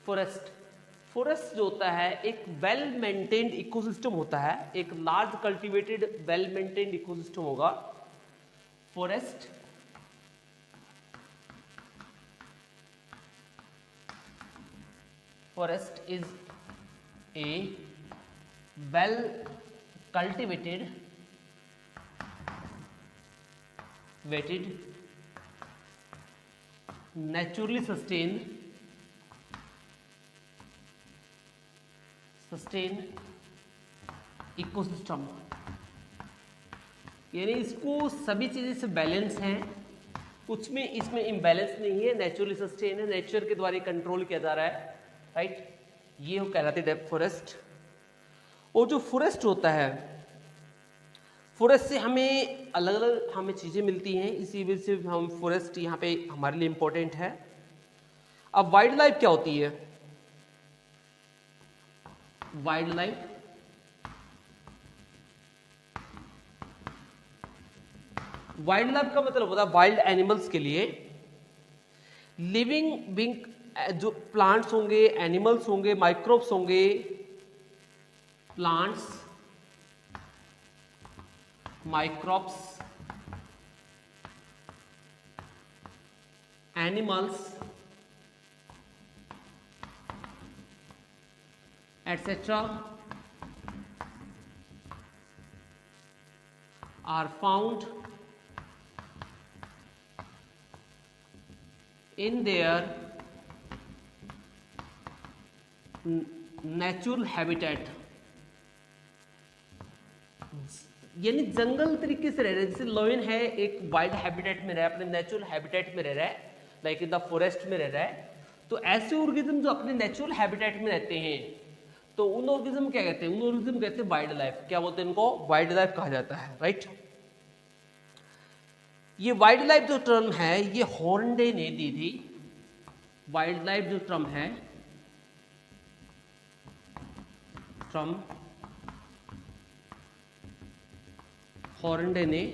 Forest, forest जो होता है एक वेल मेंटेन्ड इकोसिस्टम होता है, एक large cultivated well maintained ecosystem होगा forest. Forest is a well cultivated weighted naturally sustained ecosystem, यानी इसको सभी चीजें से बैलेंस हैं, कुछ में इसमें इम्बैलेंस नहीं है, नेचुरली सस्टेन है, नेचर के द्वारा कंट्रोल किया जा रहा है, राइट। ये हो कहलाती है फॉरेस्ट। और जो फॉरेस्ट होता है, फॉरेस्ट से हमें अलग अलग हमें चीज़ें मिलती हैं, इसी वजह से हम फॉरेस्ट यहाँ पे हमारे लिए इम्पोर्टेंट है। अब वाइल्ड लाइफ क्या होती है? वाइल्ड लाइफ का मतलब होता है वाइल्ड एनिमल्स के लिए लिविंग बीइंग, जो प्लांट्स होंगे, एनिमल्स होंगे, माइक्रोब्स होंगे, plants, microbes, animals etcetera are found in their natural habitat, यानी जंगल तरीके से रह रहे हैं। जैसे लॉयन है एक वाइल्ड हैबिटेट में रह रहा है, अपने नेचुरल हैबिटेट में रह रहा है, लाइक इन द फॉरेस्ट में रह रहा है। तो ऐसे ऑर्गेनिज्म जो अपने नेचुरल हैबिटेट में रहते हैं, तो उन ऑर्गेनिज्म क्या कहते हैं? उन ऑर्गेनिज्म कहते हैं वाइल्ड लाइफ। क्या बोलते हैं इनको? वाइल्ड लाइफ कहा जाता है, राइट। ये वाइल्ड लाइफ जो टर्म है ये हॉर्नडे ने दी थी। वाइल्ड लाइफ जो टर्म है, टर्म हॉर्नडे ने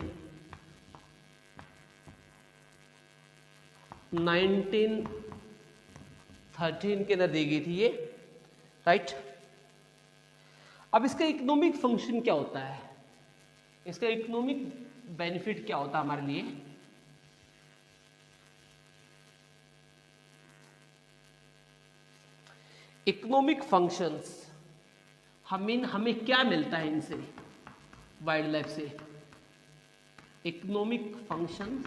1913 के अंदर दी गई थी ये, राइट। अब इसका इकोनॉमिक फंक्शन क्या होता है? इसका इकोनॉमिक बेनिफिट क्या होता है हमारे लिए? इकोनॉमिक फंक्शंस, हमें क्या मिलता है इनसे, वाइल्ड लाइफ से? इकोनॉमिक फंक्शन,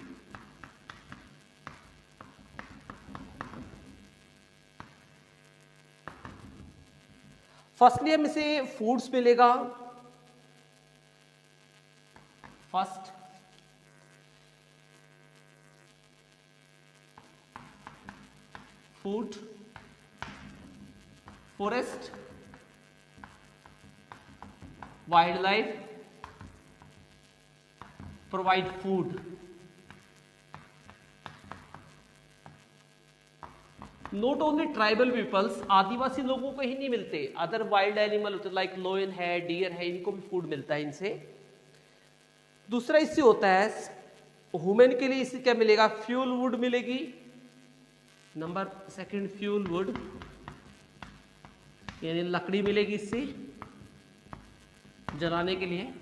फर्स्टली हमें से फूड्स मिलेगा। First food, forest, wildlife provide food. Not only tribal peoples, आदिवासी लोगों को ही नहीं मिलते, अदर वाइल्ड एनिमल होते लाइक लोयन है, डियर है, इनको भी फूड मिलता है इनसे। दूसरा इससे होता है ह्यूमन के लिए, इससे क्या मिलेगा? फ्यूल वुड मिलेगी। नंबर सेकंड फ्यूल वुड, यानी लकड़ी मिलेगी इससे जलाने के लिए।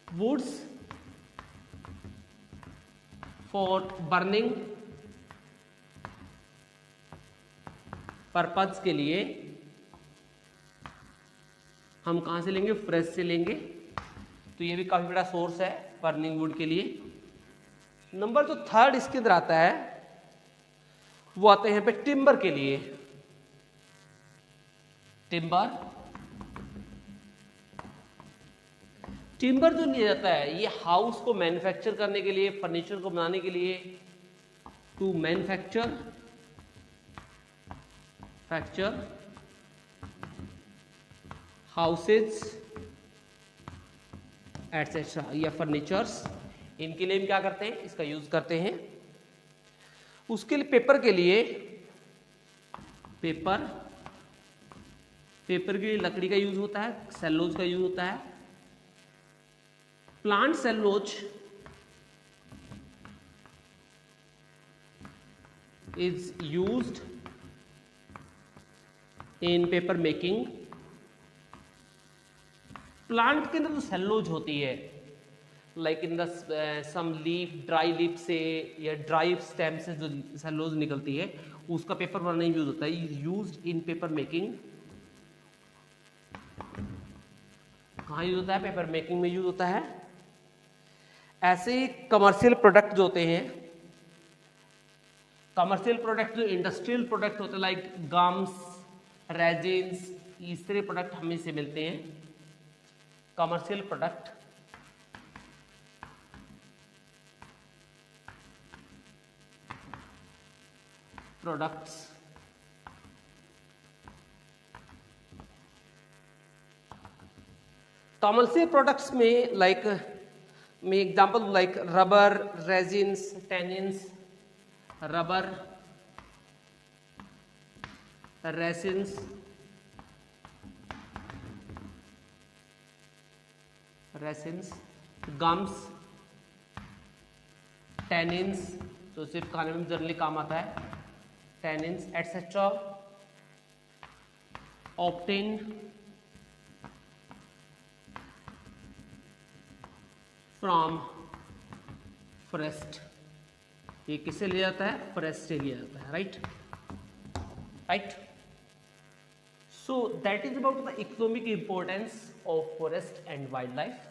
वुड्स फॉर बर्निंग पर्पज के लिए हम कहां से लेंगे? फॉरेस्ट से लेंगे। तो ये भी काफी बड़ा सोर्स है बर्निंग वुड के लिए। नंबर जो थर्ड इसके अंदर आता है वो आते हैं यहाँ पे टिम्बर के लिए। टिम्बर जो लिया जाता है ये हाउस को मैन्युफैक्चर करने के लिए, फर्नीचर को बनाने के लिए, टू मैन्युफैक्चर हाउसेज एटसेट्रा या फर्नीचर्स, इनके लिए हम क्या करते हैं? इसका यूज करते हैं। उसके लिए पेपर के लिए, पेपर के लिए लकड़ी का यूज होता है, सेलुलोज का यूज होता है। Plant cellulose is used in paper making. Plant के अंदर जो सेलुलोज होती है, like in the some leaf, dry leaf से या ड्राई स्टेम से जो सेलुलोज निकलती है, उसका पेपर बनाने में यूज होता है. Is used in paper making. कहाँ यूज होता है? पेपर मेकिंग में यूज होता है. ऐसे ही कमर्शियल प्रोडक्ट जो होते हैं, कमर्शियल प्रोडक्ट जो इंडस्ट्रियल प्रोडक्ट होते हैं, लाइक गम्स, रेजिन्स, इस तरह प्रोडक्ट हमें से मिलते हैं. Commercial product products commercial products में लाइक में example like rubber, resins, tannins. Rubber, resins, gums, tannins, तो सिर्फ खाने में जनरली काम आता है, tannins etcetera, obtain from forest. ये किससे लिया जाता है? फॉरेस्ट से लिया जाता है. Right. So that is about the economic importance of forest and wildlife.